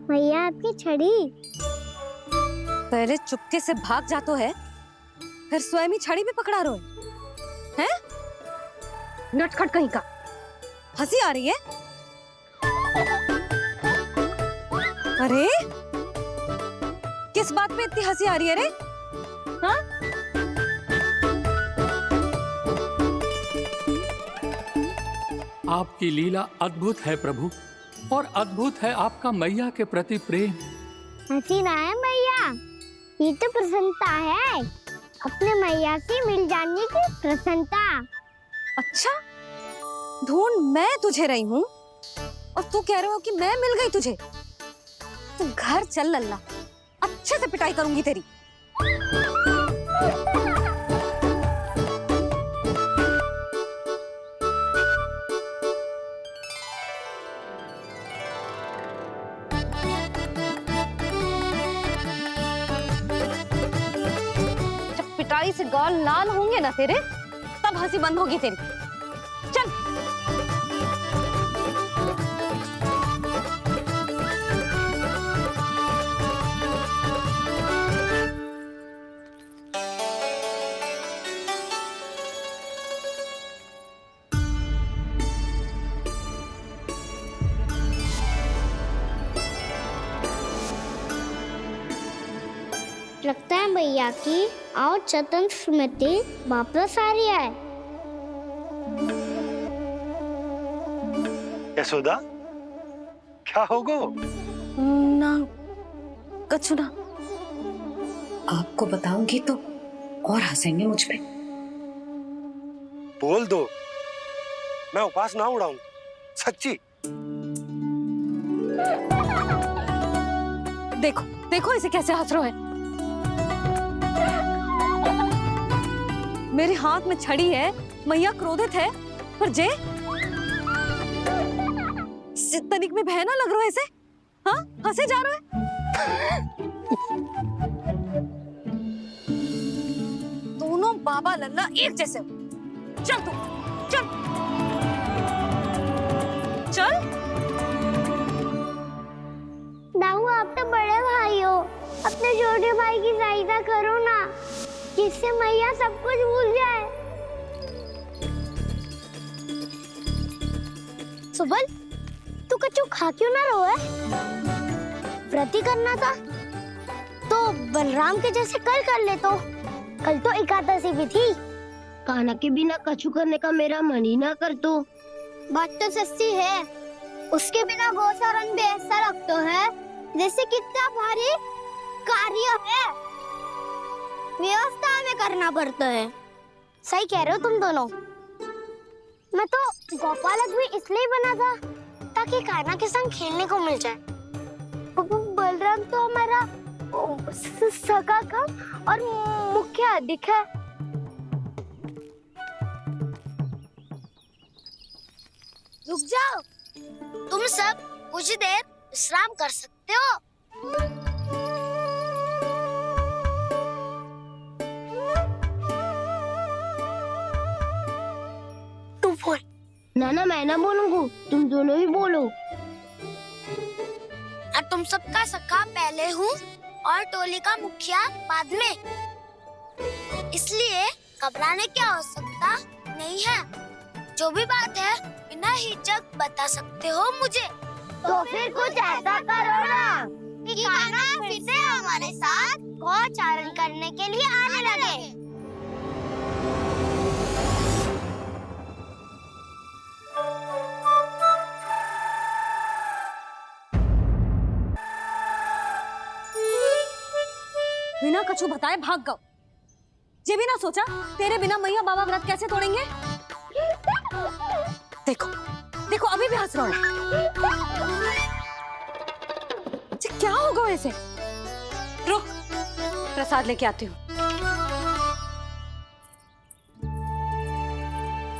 मैया आपकी छड़ी। पहले चुपके से भाग जा तो है, फिर स्वयं ही छड़ी भी पकड़ा रोए हैं? नटखट कहीं का। हंसी आ रही है? अरे किस बात पे इतनी हंसी आ रही है रे? हाँ? आपकी लीला अद्भुत है प्रभु, और अद्भुत है आपका मैया के प्रति प्रेम। हंसी ना है मैया, ये तो प्रसन्नता है, अपने मैया से मिल जाने की प्रसन्नता। अच्छा, ढूंढ मैं तुझे रही हूँ और तू कह रहे हो कि मैं मिल गई तुझे। तू घर चल लल्ला, अच्छे से पिटाई करूंगी तेरी। चटाई से गाल लाल होंगे ना तेरे, तब हंसी बंद होगी तेरी। चल। लगता है भैया की और चतन स्मृति वापस आ रही है। यशोदा, क्या होगो? ना कछु ना। आपको बताऊंगी तो और हंसेंगे मुझ पे। बोल दो, मैं उपास ना उड़ाऊं, सच्ची। देखो देखो इसे कैसे हंस रहा है। मेरे हाथ में छड़ी है, मैया क्रोधित है, पर जे तनिक में भय ना लग रहा है इसे। हाँ, हंसे जा रहा है। दोनों बाबा लल्ला एक जैसे हो। चल तू, चल चल। दाऊ, आप तो बड़े भाई हो, अपने छोटे भाई की सहायता करो ना, जिससे मैया सब कुछ भूल जाए। सुबल, तू कच्चू खा क्यों ना रहो है? व्रत ही करना था तो बलराम के जैसे कल कर ले। तो कल तो एकादशी भी थी। कान्हा के बिना कछु करने का मेरा मन ही ना कर। तो बात तो सच्ची है, उसके बिना गोचारण भी ऐसा लगता है जैसे कितना भारी कार्य है, व्यवस्था में करना पड़ता है। सही कह रहे हो तुम दोनों। मैं तो गोपालक भी इसलिए बना था ताकि कान्हा के संग खेलने को मिल जाए। बलराम तो हमारा सगा कम और मुख्य अधिक है। रुक जाओ, तुम सब कुछ देर विश्राम कर सकते हो। तू बोल। ना मैं ना बोलूंगा, तुम दोनों ही बोलो। और तुम सबका सखा पहले हूँ और टोली का मुखिया बाद में, इसलिए घबराने की आवश्यकता नहीं है। जो भी बात है बिना हिचक बता सकते हो मुझे। तो फिर कुछ ऐसा करो ना कि कान्हा फिर से हमारे साथ गोचारण करने के लिए आने लगे। बिना कछु बताए भाग गओ। ये भी ना सोचा तेरे बिना मैया बाबा व्रत कैसे तोड़ेंगे। देखो देखो अभी भी हंस रहा हूँ। क्या होगा ऐसे? रुक, प्रसाद लेके आती हूँ।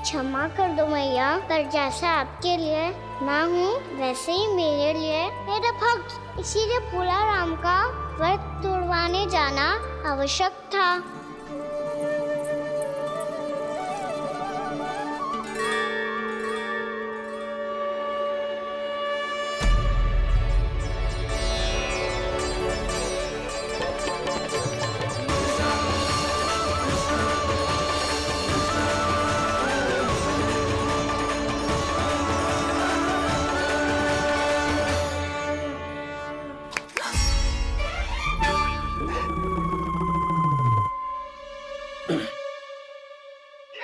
क्षमा कर दो मैया, पर जैसा आपके लिए मैं हूँ वैसे ही मेरे लिए मेरा भक्त, इसीलिए भोला राम का व्रत तोड़वाने जाना आवश्यक था।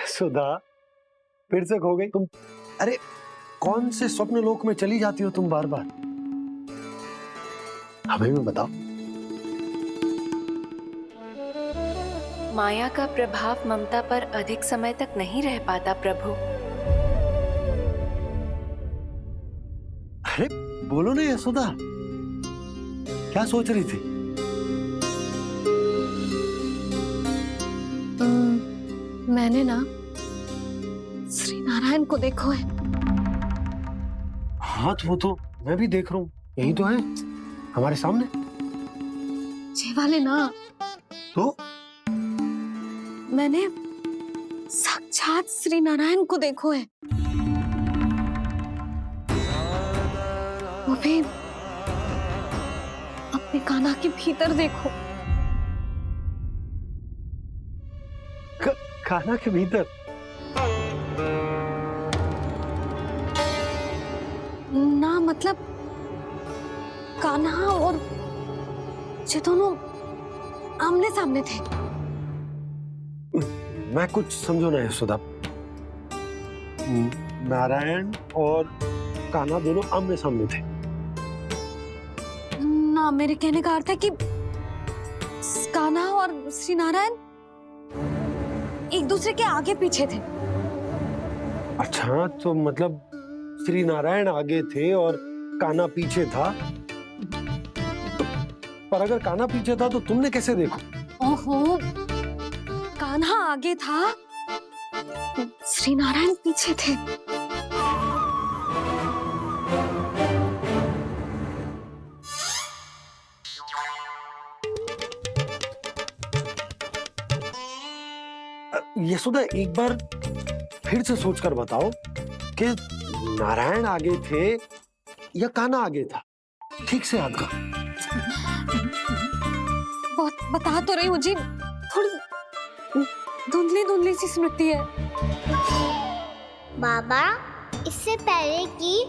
सुधा, फिर से खो गई तुम। अरे कौन से स्वप्न लोक में चली जाती हो तुम बार बार? हमें भी बताओ। माया का प्रभाव ममता पर अधिक समय तक नहीं रह पाता प्रभु। अरे बोलो ना यशोदा, क्या सोच रही थी? मैंने ना श्री नारायण को देखो है। हाँ वो तो मैं भी देख रहा हूँ, यही तो है हमारे सामने। ये वाले ना। तो मैंने साक्षात श्री नारायण को देखो है, वो भी अपने कान्हा के भीतर देखो। कान्हा के भीतर? ना मतलब कान्हा और ये दोनों आमने सामने थे। मैं कुछ समझो ना यशोदा। नारायण और कान्हा दोनों आमने सामने थे? ना, मेरे कहने का अर्थ है कि कान्हा और श्री नारायण एक दूसरे के आगे पीछे थे। अच्छा, तो मतलब श्री नारायण आगे थे और कान्हा पीछे था। पर अगर कान्हा पीछे था तो तुमने कैसे देखा? ओहो, कान्हा आगे था, श्री नारायण पीछे थे। यशोदा, एक बार फिर से सोचकर बताओ कि नारायण आगे थे या कान्हा आगे था? ठीक से याद करो। बहुत बता तो रही हूँ जी, थोड़ी धुंधली धुंधली सी स्मृति है। बाबा, इससे पहले कि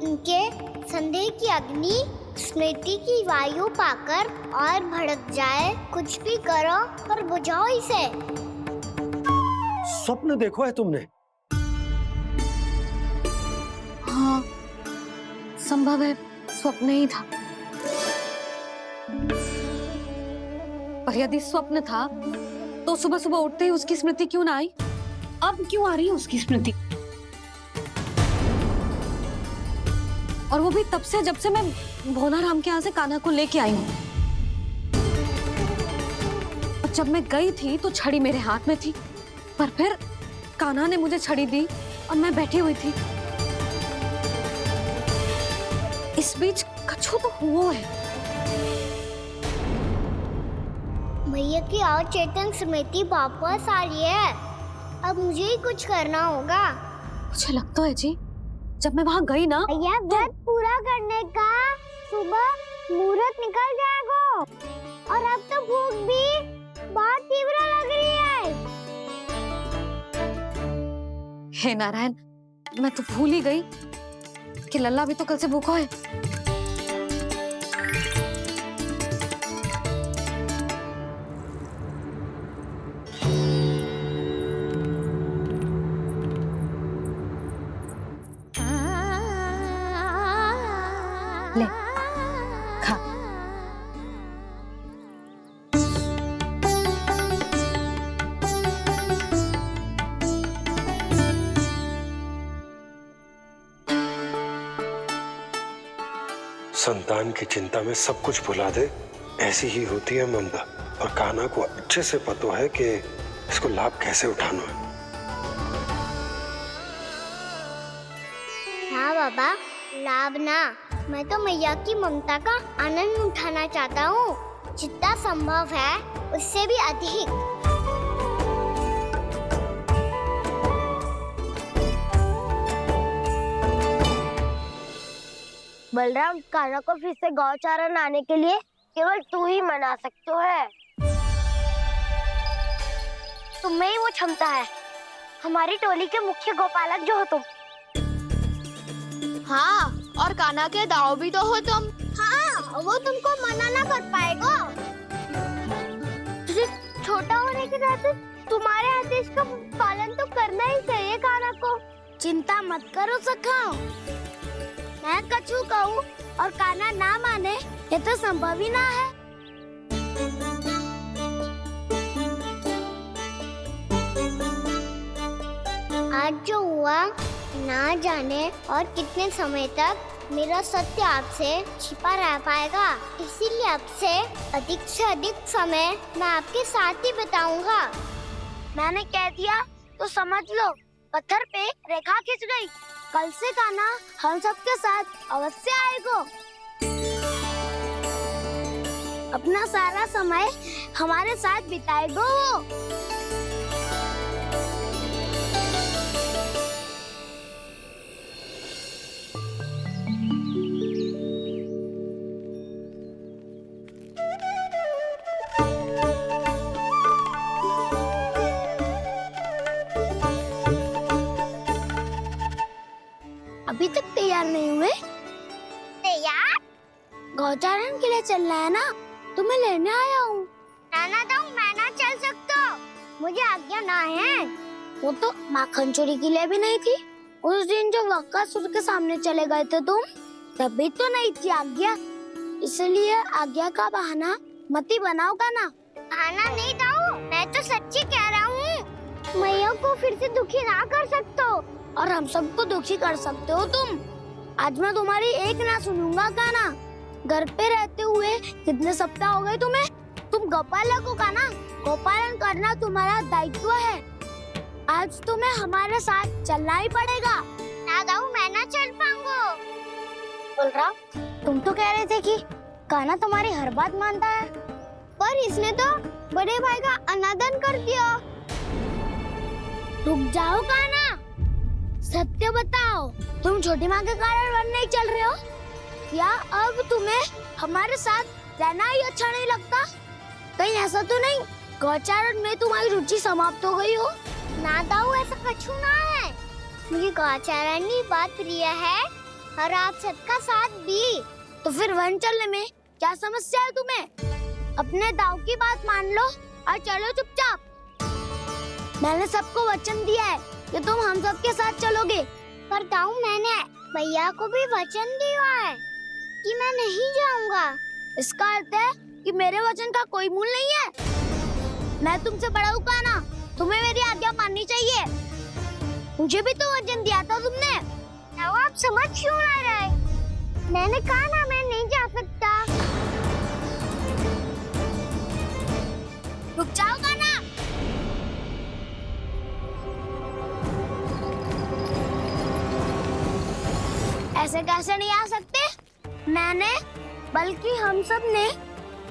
उनके संदेह की अग्नि स्मृति की वायु पाकर और भड़क जाए, कुछ भी करो पर बुझाओ इसे। स्वप्न देखो है तुमने? हाँ, संभव है स्वप्न ही था। पर यदि स्वप्न था तो सुबह सुबह उठते ही उसकी स्मृति क्यों ना आई? अब क्यों आ रही है उसकी स्मृति? और वो भी तब से जब से मैं भोलाराम के यहाँ से कान्हा को लेके आई हूँ। और जब मैं गई थी तो छड़ी मेरे हाथ में थी, पर फिर कान्हा ने मुझे छड़ी दी और मैं बैठी हुई थी। इस बीच कछु तो हुआ है। भैया की अचेतन स्मृति वापस आ रही है। अब मुझे ही कुछ करना होगा। मुझे लगता है जी, जब मैं वहाँ गई ना, भैया व्रत पूरा करने का सुबह मुहूर्त निकल जाएगा और अब तो भूख भी बहुत तीव्र लग रही है। हे नारायण, मैं तो भूल ही गई कि लल्ला भी तो कल से भूखा है। ले, खा। संतान की चिंता में सब कुछ भुला दे, ऐसी ही होती है ममता। और कान्हा को अच्छे से पता है कि इसको लाभ कैसे उठाना है। हाँ बाबा, लाभ ना, मैं तो मैया की ममता का आनंद उठाना चाहता हूँ, जितना संभव है उससे भी अधिक। बलराम, कान्हा को फिर से गौचारण आने के लिए केवल तू ही मना सकते है। तुम्हें ही वो क्षमता है, हमारी टोली के मुख्य गोपालक जो हो तुम। हाँ, और कान्हा के दाव भी तो हो तुम। हाँ, वो तुमको मना ना कर पाएगा। तुझे छोटा होने के नाते तुम्हारे आदेश का पालन तो करना ही चाहिए कान्हा को। चिंता मत करो सखा, मैं कछु कहूँ और कान्हा ना माने, ये तो संभव ही ना है। आज जो हुआ ना जाने और कितने समय तक मेरा सत्य आपसे छिपा रह पाएगा, इसीलिए अब से अधिक समय मैं आपके साथ ही बिताऊंगा। मैंने कह दिया तो समझ लो, पत्थर पे रेखा खींच गई। कल से कान्हा हम सबके साथ अवश्य आएगा। अपना सारा समय हमारे साथ बिताएगा वो। तैयार नहीं हुए? तैयार? गौचारण के लिए चलना है ना, तुम्हें लेने आया हूँ। नाना दाऊ मैं ना चल सकता, मुझे आज्ञा ना है। वो तो माखन चोरी के लिए भी नहीं थी। उस दिन जो वक्कासुर के सामने चले गए थे तुम, तभी तो नहीं थी आज्ञा। इसलिए आज्ञा का बहाना मत ही बनाओ ना। बहाना नहीं दाऊ, मैं तो सच्ची कह रहा हूँ। मैया को फिर से दुखी ना कर सकते हो। और हम सबको दुखी कर सकते हो तुम। आज मैं तुम्हारी एक ना सुनूंगा काना। घर पे रहते हुए कितने सप्ताह हो गए तुम्हें? तुम गोपालक हो काना। गोपालन करना तुम्हारा दायित्व है। आज तुम्हें हमारे साथ चलना ही पड़ेगा। ना दाऊ मैं ना चल पाऊंगा। बलराम, तुम तो कह रहे थे कि काना तुम्हारी हर बात मानता है, पर इसने तो बड़े भाई का अनादर कर दिया। रुक जाओ काना, सत्य बताओ, तुम छोटी माँ के कारण वन नहीं चल रहे हो? या अब तुम्हें हमारे साथ रहना ही अच्छा नहीं लगता? कहीं ऐसा तो नहीं गौचारण में तुम्हारी रुचि समाप्त हो गई हो? ना दाऊ ऐसा कछु ना है। मुझे गौचारण की बात प्रिय है और आप सबका साथ भी। तो फिर वन चलने में क्या समस्या है तुम्हें? अपने दाऊ की बात मान लो और चलो चुपचाप। मैंने सबको वचन दिया है कि तुम हम सबके साथ चलोगे। पर दाऊ मैंने भैया को भी वचन दिया है कि मैं नहीं जाऊंगा। इसका अर्थ है कि मेरे वचन का कोई मूल नहीं है। मैं तुमसे बड़ा हूँ काना, तुम्हें मेरी आज्ञा माननी चाहिए। मुझे भी तो वचन दिया था तुमने। दाऊ आप समझ क्यों ना रहे? मैंने कहा ना मैं नहीं जा सकता। रुक जाओ काना। ऐसे कैसे नहीं आ सकते? मैंने बल्कि हम सब ने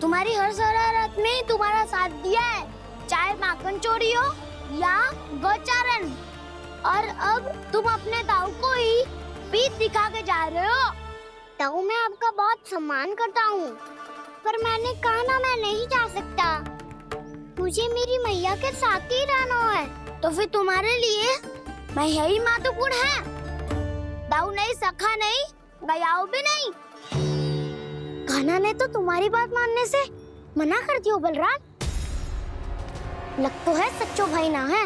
तुम्हारी हर शरारत में तुम्हारा साथ दिया है, चाहे माखन चोरी हो या गौचारण। और अब तुम अपने दाऊ को ही पीठ दिखा के जा रहे हो। दाऊ मैं आपका बहुत सम्मान करता हूँ, पर मैंने कहा ना मैं नहीं जा सकता। मुझे मेरी मैया के साथ ही रहना है। तो फिर तुम्हारे लिए मैं यही महत्वपूर्ण है। दाऊ नहीं, सखा नहीं, गयाऊ भी नहीं। कान्हा ने तो तुम्हारी बात मानने से मना कर दिया बलराम। लग तो है सच्चो भाई ना है।